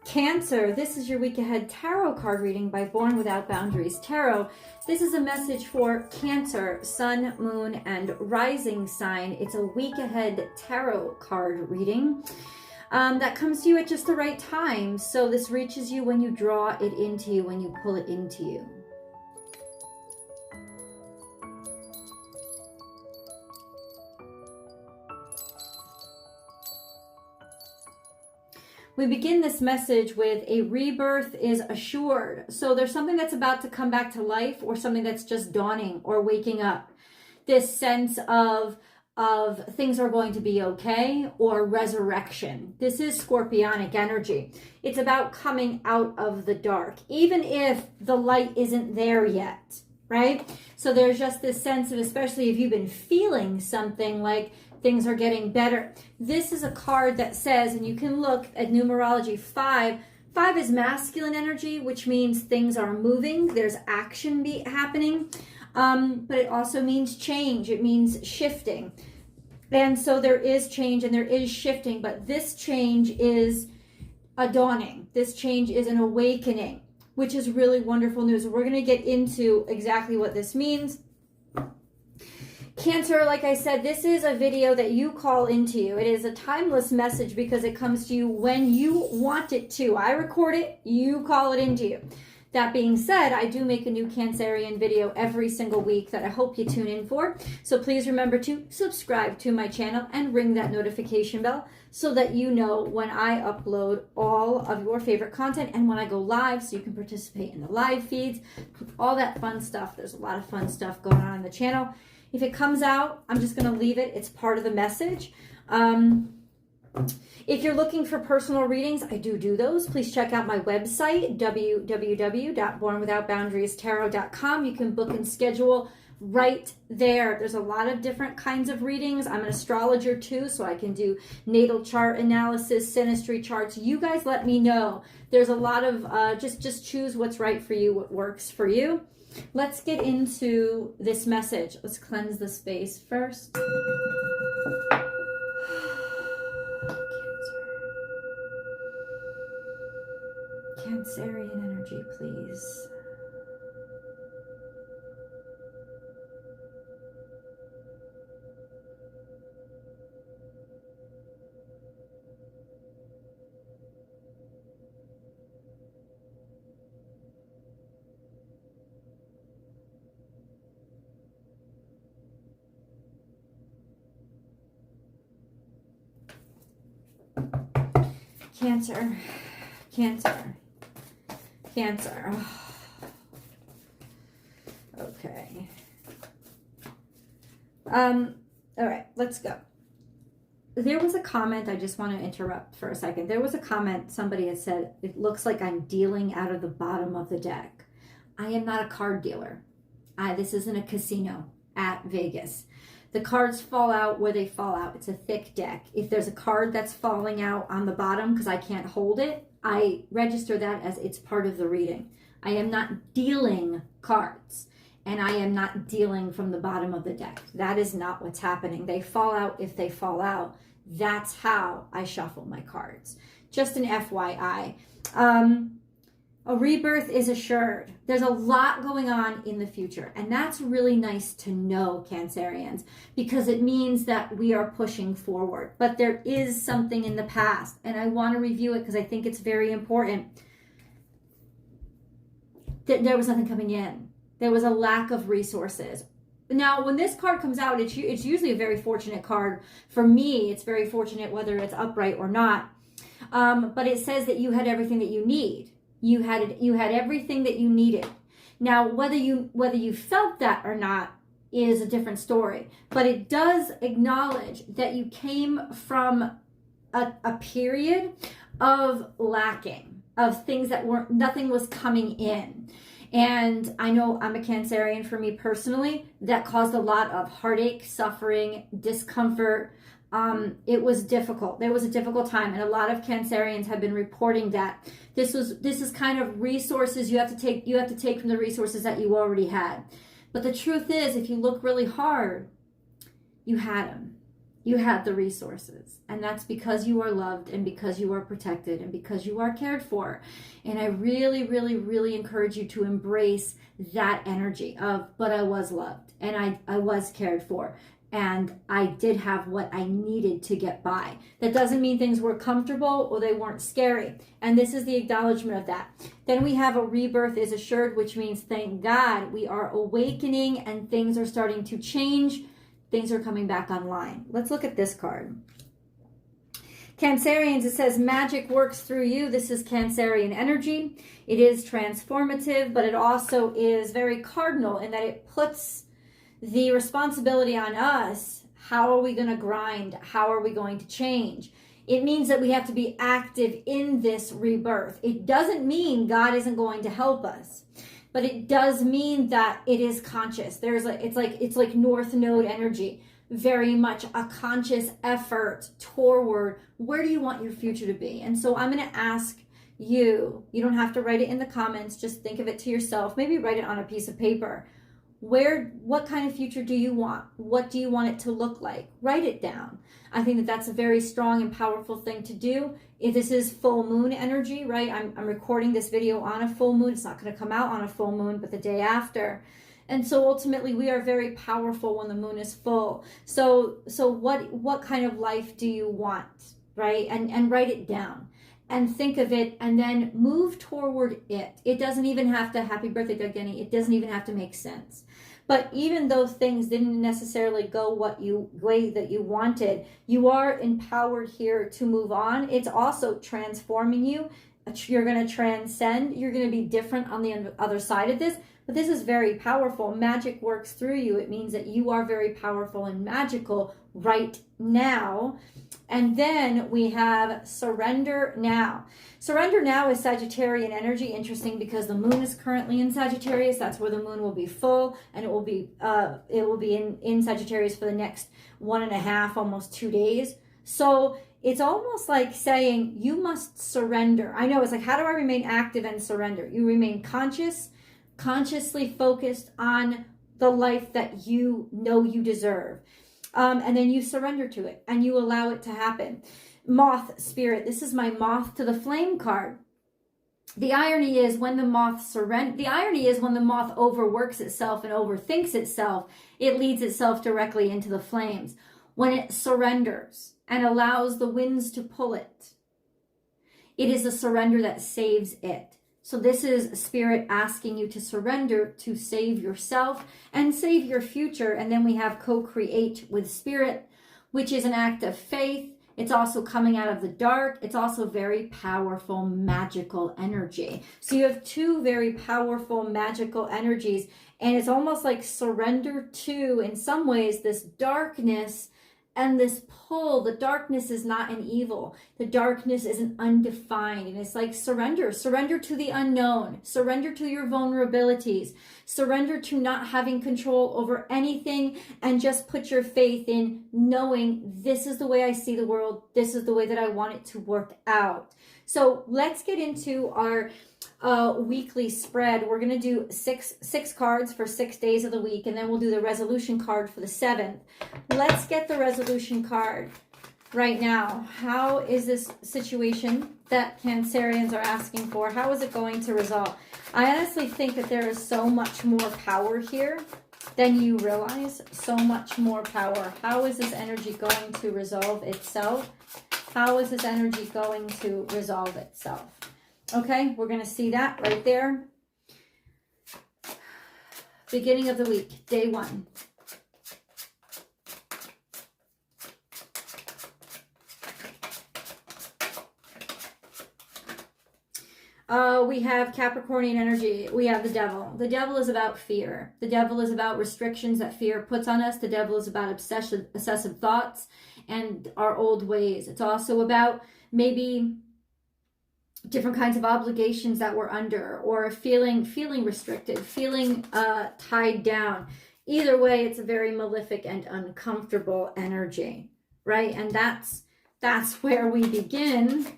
Cancer, this is your week ahead tarot card reading by Born Without Boundaries Tarot. This is a message for Cancer, Sun, Moon, and Rising sign. It's a week ahead tarot card reading that comes to you at just the right time. So this reaches you when you draw it into you, when you pull it into you. We begin this message with a rebirth is assured. So there's something that's about to come back to life, or something that's just dawning or waking up. This sense of things are going to be okay, or resurrection. This is scorpionic energy. It's about coming out of the dark, even if the light isn't there yet, right? So there's just this sense of, especially if you've been feeling something like things are getting better. This is a card that says, and you can look at numerology 5. 5 is masculine energy, which means things are moving. There's action happening. But it also means change. It means shifting. And so there is change and there is shifting. But this change is a dawning. This change is an awakening, which is really wonderful news. We're going to get into exactly what this means. Cancer, like I said, this is a video that you call into you. It is a timeless message because it comes to you when you want it to. I record it, you call it into you. That being said, I do make a new Cancerian video every single week that I hope you tune in for. So please remember to subscribe to my channel and ring that notification bell so that you know when I upload all of your favorite content and when I go live, so you can participate in the live feeds, all that fun stuff. There's a lot of fun stuff going on the channel. If it comes out, I'm just going to leave it. It's part of the message. If you're looking for personal readings, I do those. Please check out my website, www.bornwithoutboundariestarot.com. You can book and schedule right there. There's a lot of different kinds of readings. I'm an astrologer too, so I can do natal chart analysis, synastry charts. You guys let me know. There's a lot of, just choose what's right for you, what works for you. Let's get into this message. Let's cleanse the space first. Cancerian energy, please. Cancer, Cancer, Cancer. Oh. Okay. All right, let's go. There was a comment, I just want to interrupt for a second. There was a comment, somebody had said, it looks like I'm dealing out of the bottom of the deck. I am not a card dealer. This isn't a casino at Vegas. The cards fall out where they fall out. It's a thick deck. If there's a card that's falling out on the bottom because I can't hold it, I register that as it's part of the reading. I am not dealing cards, and I am not dealing from the bottom of the deck. That is not what's happening. They fall out if they fall out. That's how I shuffle my cards. Just an FYI. A rebirth is assured. There's a lot going on in the future, and that's really nice to know, Cancerians, because it means that we are pushing forward. But there is something in the past, and I want to review it because I think it's very important. There was nothing coming in. There was a lack of resources. Now, when this card comes out, it's usually a very fortunate card. For me, it's very fortunate whether it's upright or not. But it says that you had everything that you need. You had everything that you needed. Now, whether you felt that or not is a different story. But it does acknowledge that you came from a period of lacking, of things that nothing was coming in. And I know I'm a Cancerian, for me personally, that caused a lot of heartache, suffering, discomfort. It was difficult. There was a difficult time, and a lot of Cancerians have been reporting that this is kind of resources you have to take from the resources that you already had. But the truth is, if you look really hard, you had them. You have the resources, and that's because you are loved and because you are protected and because you are cared for. And I really, really, really encourage you to embrace that energy of, but I was loved and I was cared for and I did have what I needed to get by. That doesn't mean things were comfortable or they weren't scary. And this is the acknowledgement of that. Then we have a rebirth is assured, which means thank God we are awakening and things are starting to change. Things are coming back online. Let's look at this card. Cancerians, it says magic works through you. This is Cancerian energy. It is transformative, but it also is very cardinal in that it puts the responsibility on us. How are we going to grind? How are we going to change? It means that we have to be active in this rebirth. It doesn't mean God isn't going to help us. But it does mean that it is conscious. It's like North Node energy, very much a conscious effort toward where do you want your future to be. And so I'm going to ask you don't have to write it in the comments, just think of it to yourself, maybe write it on a piece of paper. What kind of future do you want? What do you want it to look like? Write it down. I think that that's a very strong and powerful thing to do. If this is full moon energy, right? I'm recording this video on a full moon. It's not going to come out on a full moon, but the day after. And so ultimately we are very powerful when the moon is full. So what kind of life do you want, right? And write it down. And think of it and then move toward it. It doesn't even have to, happy birthday, Doug Denny, it doesn't even have to make sense. But even though things didn't necessarily go way that you wanted, you are empowered here to move on. It's also transforming you. You're going to transcend. You're going to be different on the other side of this. But this is very powerful. Magic works through you. It means that you are very powerful and magical right now. And then we have surrender now. Surrender now is Sagittarian energy. Interesting because the moon is currently in Sagittarius. That's where the moon will be full, and it will be in Sagittarius for the next 1.5, almost 2 days. So it's almost like saying you must surrender. I know it's like, how do I remain active and surrender? You remain consciously focused on the life that you know you deserve. And then you surrender to it and you allow it to happen. Moth spirit. This is my moth to the flame card. The irony is when the moth overworks itself and overthinks itself, it leads itself directly into the flames. When it surrenders and allows the winds to pull it, it is a surrender that saves it. So this is Spirit asking you to surrender to save yourself and save your future. And then we have co-create with Spirit, which is an act of faith. It's also coming out of the dark. It's also very powerful, magical energy. So you have two very powerful, magical energies. And it's almost like surrender to, in some ways, this darkness and this pull. The darkness is not an evil. The darkness is an undefined. And it's like surrender to the unknown, surrender to your vulnerabilities, surrender to not having control over anything, and just put your faith in knowing this is the way I see the world. This is the way that I want it to work out. So let's get into our weekly spread. We're going to do six cards for 6 days of the week, and then we'll do the resolution card for the 7th. Let's get the resolution card right now. How is this situation that Cancerians are asking for? How is it going to resolve? I honestly think that there is so much more power here than you realize. So much more power. How is this energy going to resolve itself? How is this energy going to resolve itself? Okay, we're going to see that right there. Beginning of the week, day 1. We have Capricornian energy. We have the devil. The devil is about fear. The devil is about restrictions that fear puts on us. The devil is about obsessive thoughts and our old ways. It's also about maybe different kinds of obligations that we're under, or feeling restricted, feeling tied down. Either way, it's a very malefic and uncomfortable energy, right? And that's where we begin.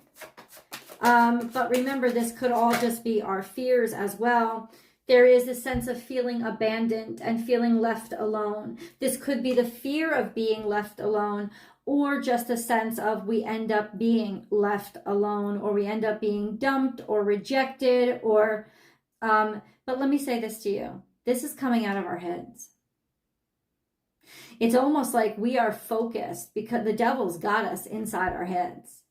But remember, this could all just be our fears as well. There is a sense of feeling abandoned and feeling left alone. This could be the fear of being left alone, or just a sense of we end up being left alone, or we end up being dumped or rejected, or but let me say this to you. This is coming out of our heads. It's almost like we are focused because the devil's got us inside our heads.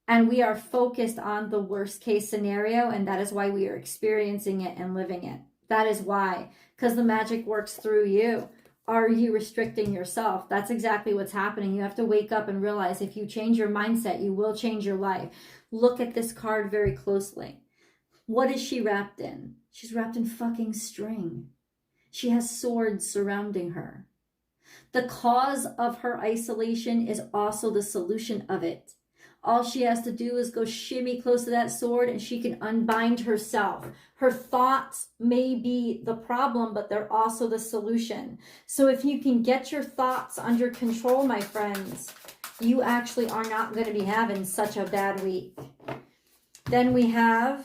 And we are focused on the worst case scenario, and that is why we are experiencing it and living it. That is why, because the magic works through you. Are you restricting yourself? That's exactly what's happening. You have to wake up and realize if you change your mindset, you will change your life. Look at this card very closely. What is she wrapped in? She's wrapped in fucking string. She has swords surrounding her. The cause of her isolation is also the solution of it. All she has to do is go shimmy close to that sword and she can unbind herself. Her thoughts may be the problem, but they're also the solution. So if you can get your thoughts under control, my friends, you actually are not going to be having such a bad week. Then we have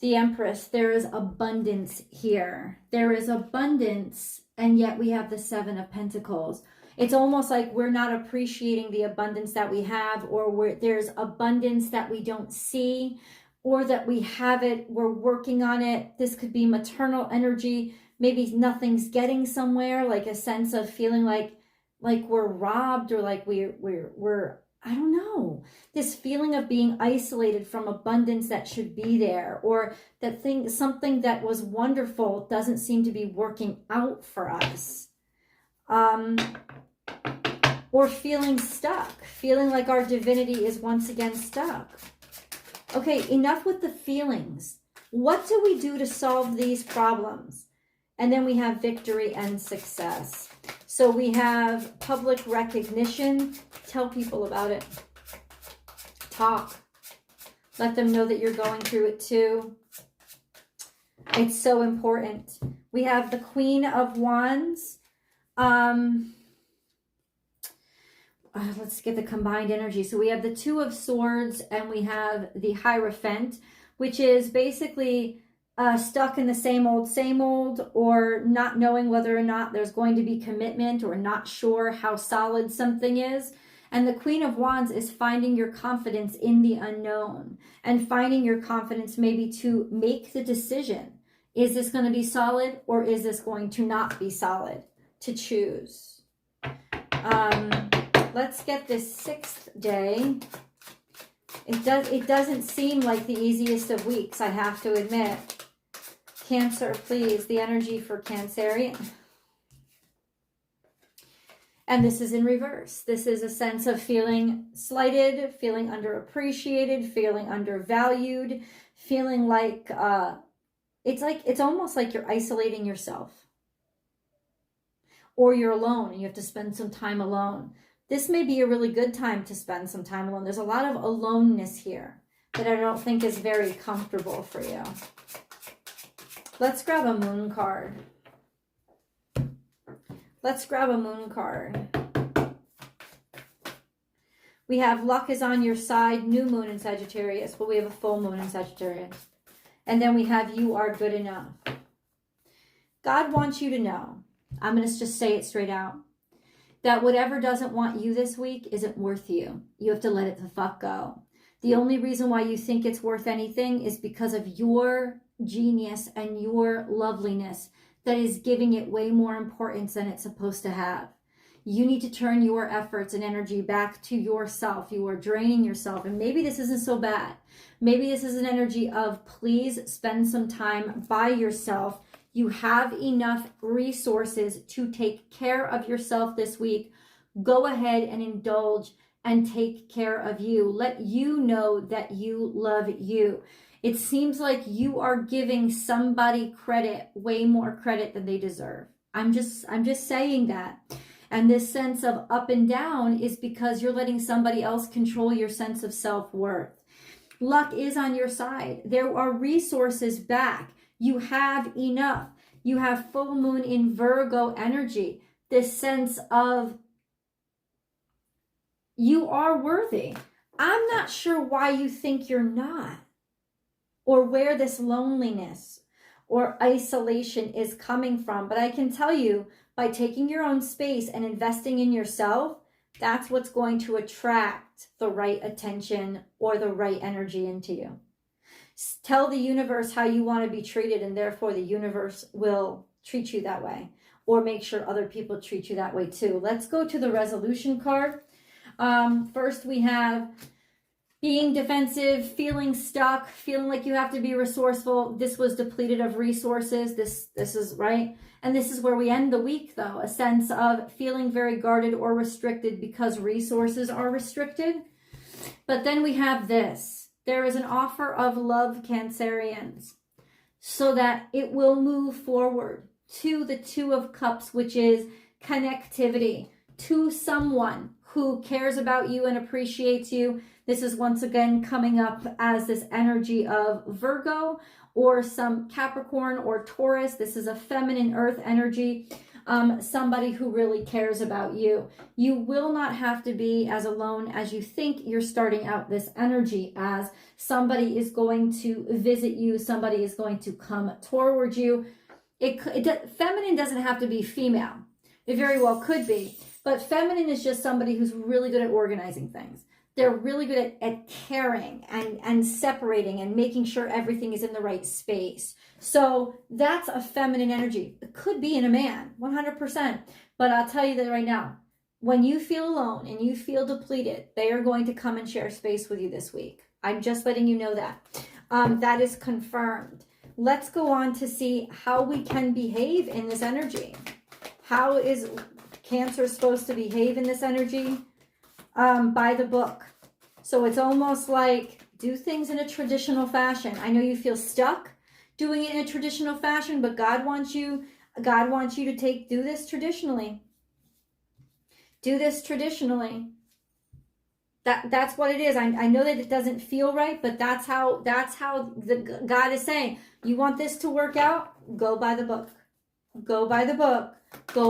the Empress. There is abundance here. There is abundance, and yet we have the Seven of Pentacles. It's almost like we're not appreciating the abundance that we have, or there's abundance that we don't see, or that we have it, we're working on it. This could be maternal energy. Maybe nothing's getting somewhere, like a sense of feeling like we're robbed, or like we're I don't know, this feeling of being isolated from abundance that should be there, or that something that was wonderful doesn't seem to be working out for us. Or feeling stuck, feeling like our divinity is once again stuck. Okay, enough with the feelings. What do we do to solve these problems? And then we have victory and success. So we have public recognition. Tell people about it. Talk. Let them know that you're going through it too. It's so important. We have the Queen of Wands. Let's get the combined energy. So we have the Two of Swords and we have the Hierophant, which is basically stuck in the same old, or not knowing whether or not there's going to be commitment, or not sure how solid something is. And the Queen of Wands is finding your confidence in the unknown, and finding your confidence maybe to make the decision. Is this going to be solid, or is this going to not be solid? To choose. Let's get this sixth day. It doesn't seem like the easiest of weeks, I have to admit. Cancer, please, the energy for Cancerian. And this is in reverse. This is a sense of feeling slighted, feeling underappreciated, feeling undervalued, feeling like it's almost like you're isolating yourself. Or you're alone and you have to spend some time alone. This may be a really good time to spend some time alone. There's a lot of aloneness here that I don't think is very comfortable for you. Let's grab a moon card. Let's grab a moon card. We have luck is on your side, new moon in Sagittarius, but we have a full moon in Sagittarius. And then we have you are good enough. God wants you to know, I'm going to just say it straight out, that whatever doesn't want you this week isn't worth you. You have to let it the fuck go. The only reason why you think it's worth anything is because of your genius and your loveliness that is giving it way more importance than it's supposed to have. You need to turn your efforts and energy back to yourself. You are draining yourself. And maybe this isn't so bad. Maybe this is an energy of please spend some time by yourself. You have enough resources to take care of yourself this week. Go ahead and indulge and take care of you. Let you know that you love you. It seems like you are giving somebody credit, way more credit than they deserve. I'm just saying that. And this sense of up and down is because you're letting somebody else control your sense of self-worth. Luck is on your side. There are resources back. You have enough. You have full moon in Virgo energy. This sense of you are worthy. I'm not sure why you think you're not, or where this loneliness or isolation is coming from. But I can tell you, by taking your own space and investing in yourself, That's what's going to attract the right attention or the right energy into you. Tell the universe how you want to be treated, and therefore the universe will treat you that way, or make sure other people treat you that way too. Let's go to the resolution card. First we have being defensive, feeling stuck, feeling like you have to be resourceful. This was depleted of resources. This is right. And this is where we end the week, though. A sense of feeling very guarded or restricted because resources are restricted. But then we have this. There is an offer of love, Cancerians, so that it will move forward to the Two of Cups, which is connectivity to someone who cares about you and appreciates you. This is once again coming up as this energy of Virgo or some Capricorn or Taurus. This is a feminine earth energy, somebody who really cares about you. You will not have to be as alone as you think. You're starting out this energy as somebody is going to visit you. Somebody is going to come toward you. Feminine doesn't have to be female. It very well could be. But feminine is just somebody who's really good at organizing things. They're really good at caring and separating and making sure everything is in the right space. So that's a feminine energy. It could be in a man, 100%. But I'll tell you that right now, when you feel alone and you feel depleted, they are going to come and share space with you this week. I'm just letting you know that. That is confirmed. Let's go on to see how we can behave in this energy. How is Cancer supposed to behave in this energy? By the book. So it's almost like do things in a traditional fashion. I know you feel stuck doing it in a traditional fashion, but God wants you to do this traditionally. Do this traditionally. That's what it is. I know that it doesn't feel right, but that's how God is saying, you want this to work out? Go by the book. Go by the book. Go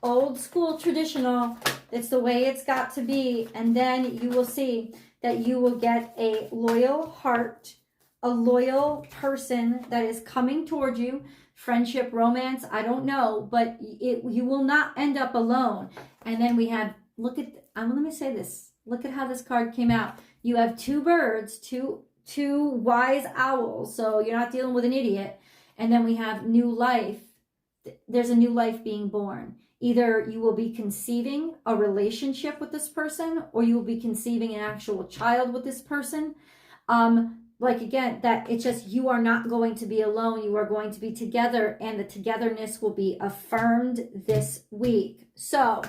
old school traditional. It's the way it's got to be. And then you will see that you will get a loyal heart, a loyal person that is coming toward you. Friendship, romance, I don't know, but you will not end up alone. And then we have, let me say this. Look at how this card came out. You have two birds, two wise owls. So you're not dealing with an idiot. And then we have new life. There's a new life being born. Either you will be conceiving a relationship with this person, or you will be conceiving an actual child with this person. Again, that it's just, you are not going to be alone. You are going to be together, and the togetherness will be affirmed this week. So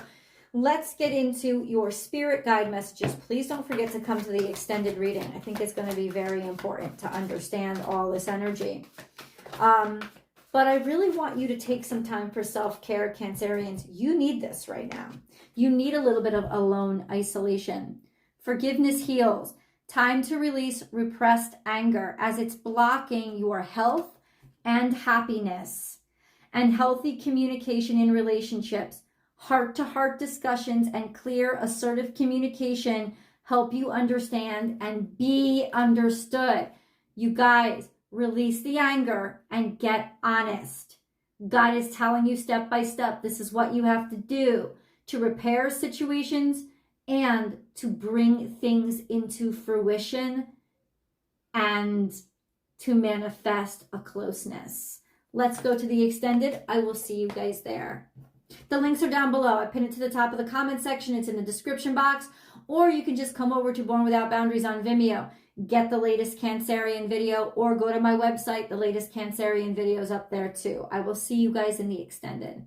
let's get into your spirit guide messages. Please don't forget to come to the extended reading. I think it's going to be very important to understand all this energy. But I really want you to take some time for self-care, Cancerians. You need this right now. You need a little bit of alone isolation. Forgiveness heals. Time to release repressed anger as it's blocking your health and happiness. And healthy communication in relationships. Heart-to-heart discussions and clear, assertive communication help you understand and be understood. You guys, release the anger and get honest. God is telling you step by step, this is what you have to do to repair situations and to bring things into fruition and to manifest a closeness. Let's go to the extended. I will see you guys there. The links are down below. I pinned it to the top of the comment section. It's in the description box. Or you can just come over to Born Without Boundaries on Vimeo. Get the latest Cancerian video, or go to my website. The latest Cancerian videos up there too. I will see you guys in the extended.